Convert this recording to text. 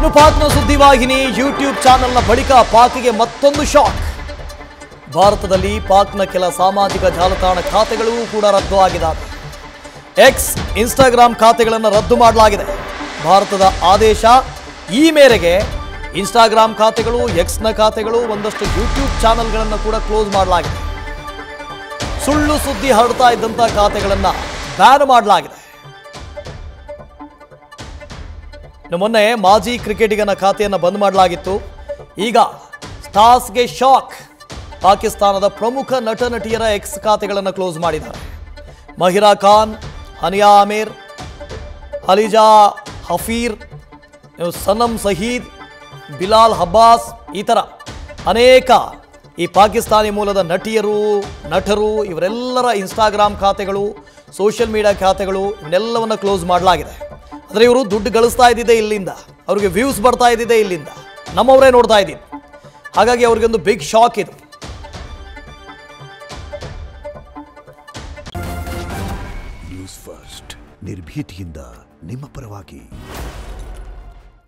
ಇನ್ನು ಪಾಕ್ನ ಸುದ್ದಿವಾಹಿನಿ ಯೂಟ್ಯೂಬ್ ಚಾನೆಲ್ನ ಬಳಿಕ ಪಾಕ್ಗೆ ಮತ್ತೊಂದು ಶಾಕ್. ಭಾರತದಲ್ಲಿ ಪಾಕ್ನ ಕೆಲ ಸಾಮಾಜಿಕ ಜಾಲತಾಣ ಖಾತೆಗಳು ಕೂಡ ರದ್ದು ಆಗಿದ್ದಾವೆ. ಎಕ್ಸ್, ಇನ್ಸ್ಟಾಗ್ರಾಮ್ ಖಾತೆಗಳನ್ನು ರದ್ದು ಮಾಡಲಾಗಿದೆ. ಭಾರತದ ಆದೇಶ ಈ ಮೇರೆಗೆ ಇನ್ಸ್ಟಾಗ್ರಾಮ್ ಖಾತೆಗಳು, ಎಕ್ಸ್ನ ಖಾತೆಗಳು, ಒಂದಷ್ಟು ಯೂಟ್ಯೂಬ್ ಚಾನೆಲ್ಗಳನ್ನು ಕೂಡ ಕ್ಲೋಸ್ ಮಾಡಲಾಗಿದೆ. ಸುಳ್ಳು ಸುದ್ದಿ ಹರಡ್ತಾ ಇದ್ದಂಥ ಖಾತೆಗಳನ್ನು ಬ್ಯಾನ್ ಮಾಡಲಾಗಿದೆ. ಮೊನ್ನೆ ಮಾಜಿ ಕ್ರಿಕೆಟಿಗನ ಖಾತೆಯನ್ನು ಬಂದ್ ಮಾಡಲಾಗಿತ್ತು. ಈಗ ಸ್ಟಾರ್ಸ್ಗೆ ಶಾಕ್. ಪಾಕಿಸ್ತಾನದ ಪ್ರಮುಖ ನಟ ನಟಿಯರ ಎಕ್ಸ್ ಖಾತೆಗಳನ್ನು ಕ್ಲೋಸ್ ಮಾಡಿದ್ದಾರೆ. ಮಹಿರಾ ಖಾನ್, ಹನಿಯಾ ಆಮಿರ್, ಅಲಿಜಾ ಹಫೀರ್, ಸನಂ ಸಹೀದ್, ಬಿಲಾಲ್ ಅಬ್ಬಾಸ್, ಈ ಥರ ಅನೇಕ ಈ ಪಾಕಿಸ್ತಾನಿ ಮೂಲದ ನಟಿಯರು, ನಟರು ಇವರೆಲ್ಲರ ಇನ್ಸ್ಟಾಗ್ರಾಮ್ ಖಾತೆಗಳು, ಸೋಷಿಯಲ್ ಮೀಡಿಯಾ ಖಾತೆಗಳು ಇವನ್ನೆಲ್ಲವನ್ನು ಕ್ಲೋಸ್ ಮಾಡಲಾಗಿದೆ. ಆದರೆ ಇವರು ದುಡ್ಡು ಗಳಿಸ್ತಾ ಇದ್ದಿದ್ದೆ ಇಲ್ಲಿಂದ, ಅವ್ರಿಗೆ ವ್ಯೂಸ್ ಬರ್ತಾ ಇದ್ದಿದ್ದೆ ಇಲ್ಲಿಂದ, ನಮ್ಮವರೇ ನೋಡ್ತಾ ಇದ್ದಿದ್ದು. ಹಾಗಾಗಿ ಅವ್ರಿಗೊಂದು ಬಿಗ್ ಶಾಕ್ ಇದು. ನ್ಯೂಸ್ ಫಸ್ಟ್ ನಿರ್ಭೀತಿಯಿಂದ ನಿಮ್ಮ ಪರವಾಗಿ.